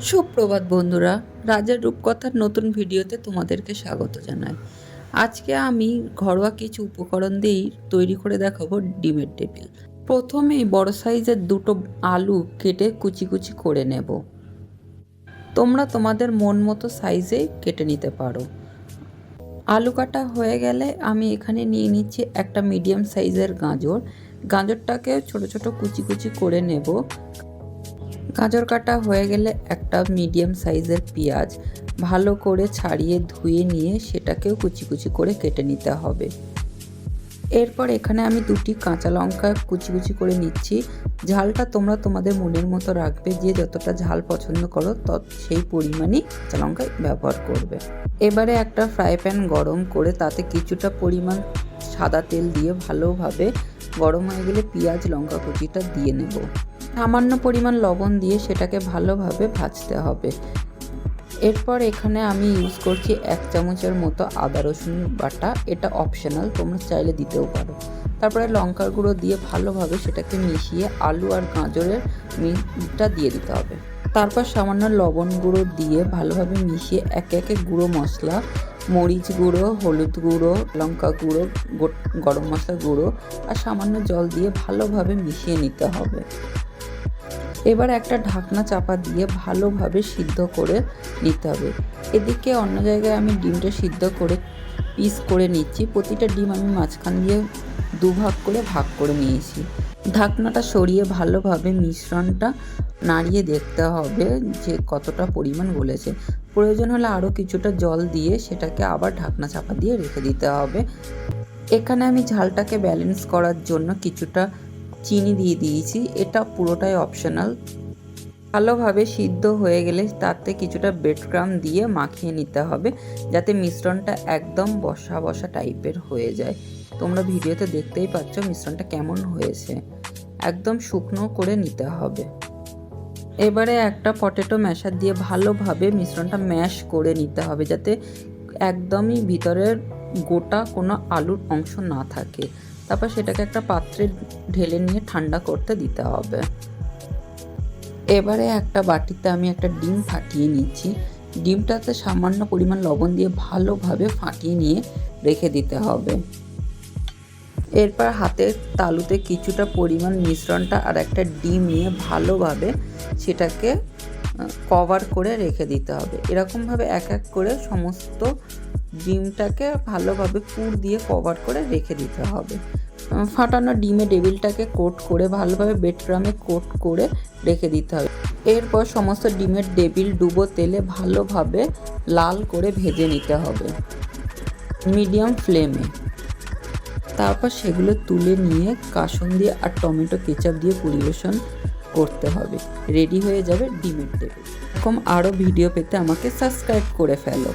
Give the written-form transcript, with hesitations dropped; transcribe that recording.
সুপ্রভাত বন্ধুরা, রাজার রূপকথার নতুন ভিডিওতে তোমাদেরকে স্বাগত জানাই। আজকে আমি ঘরোয়া কিছু উপকরণ দিয়েই তৈরি করে দেখাবো ডিমের টেবিল। প্রথমেই বড় সাইজের দুটো আলু কেটে কুচি কুচি করে নেব। তোমরা তোমাদের মন মতো সাইজে কেটে নিতে পারো। আলু কাটা হয়ে গেলে আমি এখানে নিয়ে নিচ্ছি একটা মিডিয়াম সাইজের গাজর। গাজরটাকে ছোট ছোট কুচি কুচি করে নেব। গাজর কাটা হয়ে গেলে একটা মিডিয়াম সাইজের পেঁয়াজ ভালো করে ছাড়িয়ে ধুয়ে নিয়ে সেটাকেও কুচি কুচি করে কেটে নিতে হবে। এরপর এখানে আমি দুটি কাঁচা লঙ্কা কুচি কুচি করে নিচ্ছি। ঝালটা তোমরা তোমাদের মনের মতো রাখবে, যে যতটা ঝাল পছন্দ করো সেই পরিমাণই কাঁচা লঙ্কা ব্যবহার করবে। এবারে একটা ফ্রাই প্যান গরম করে তাতে কিছুটা পরিমাণ সাদা তেল দিয়ে ভালোভাবে গরম হয়ে গেলে পেঁয়াজ লঙ্কা কুচিটা দিয়ে নেব। সামান্য পরিমাণ লবণ দিয়ে সেটাকে ভালোভাবে ভাজতে হবে। এরপর এখানে আমি ইউজ করছি 1 চামচের মতো আদা রসুন বাটা। এটা অপশনাল, তোমরা চাইলে দিতেও পারো। তারপরে লঙ্কার গুঁড়ো দিয়ে ভালোভাবে সেটাকে মিশিয়ে আলু আর গাজরের মিটটা দিয়ে দিতে হবে। তারপর সামান্য লবণ গুঁড়ো দিয়ে ভালোভাবে মিশিয়ে একে একে গুঁড়ো মশলা, মরিচ গুঁড়ো, হলুদ গুঁড়ো, লঙ্কা গুঁড়ো, গরম মশলা গুঁড়ো আর সামান্য জল দিয়ে ভালোভাবে মিশিয়ে নিতে হবে। এবার একটা ঢাকনা চাপা দিয়ে ভালোভাবে সিদ্ধ করে নিতে হবে। এদিকে অন্য জায়গায় আমি ডিমটা সিদ্ধ করে পিস করে নিচ্ছি। প্রতিটা ডিম আমি মাঝখান দিয়ে দুভাগ করে ভাগ করে নিয়েছি। ঢাকনাটা সরিয়ে ভালোভাবে মিশ্রণটা নাড়িয়ে দেখতে হবে যে কতটা পরিমাণ গলেছে। প্রয়োজন হলে আরও কিছুটা জল দিয়ে সেটাকে আবার ঢাকনা চাপা দিয়ে রেখে দিতে হবে। এখানে আমি ঝালটাকে ব্যালেন্স করার জন্য কিছুটা চিনি দিয়ে দিয়েছি। এটা পুরোটাই অপশনাল। ভালোভাবে সিদ্ধ হয়ে গেলে তাতে কিছুটা ব্রেড ক্রাম্ব দিয়ে মাখিয়ে নিতে হবে, যাতে মিশ্রণটা একদম বসা বসা টাইপের হয়ে যায়। তোমরা ভিডিওতে দেখতেই পাচ্ছ মিশ্রণটা কেমন হয়েছে। একদম শুকনো করে নিতে হবে। এবারে একটা পটেটো ম্যাশার দিয়ে ভালোভাবে মিশ্রণটা ম্যাশ করে নিতে হবে, যাতে একদমই ভিতরের গোটা কোনো আলুর অংশ না থাকে। তারপর সেটাকে একটা পাত্রে ঢেলে নিয়ে ঠান্ডা করতে দিতে হবে। এবারে একটা বাটিতে আমি একটা ডিম ফাটিয়ে নিচ্ছি। ডিমটাতে সামান্য পরিমাণ লবণ দিয়ে ভালোভাবে ফাটিয়ে নিয়ে রেখে দিতে হবে। এরপর হাতের তালুতে কিছুটা পরিমাণ মিশ্রণটা আর একটা ডিম নিয়ে ভালোভাবে সেটাকে কভার করে রেখে দিতে হবে। এরকমভাবে এক এক করে সমস্ত ডিমটাকে ভালোভাবে পুর দিয়ে কভার করে রেখে দিতে হবে। ফাটানো ডিমে টেবিলটাকে কোট করে ভালোভাবে ব্রেড ক্রাম্বে কোট করে রেখে দিতে হবে। এরপর সমস্ত ডিমের টেবিল ডুবো তেলে ভালোভাবে লাল করে ভেজে নিতে হবে মিডিয়াম ফ্লেমে। তারপর সেগুলো তুলে নিয়ে কাসুন্দি আর টমেটো কেচাপ দিয়ে পরিবেশন করতে হবে। রেডি হয়ে যাবে ডিমের টেবিল। এরকম আরও ভিডিও পেতে আমাকে সাবস্ক্রাইব করে ফেলো।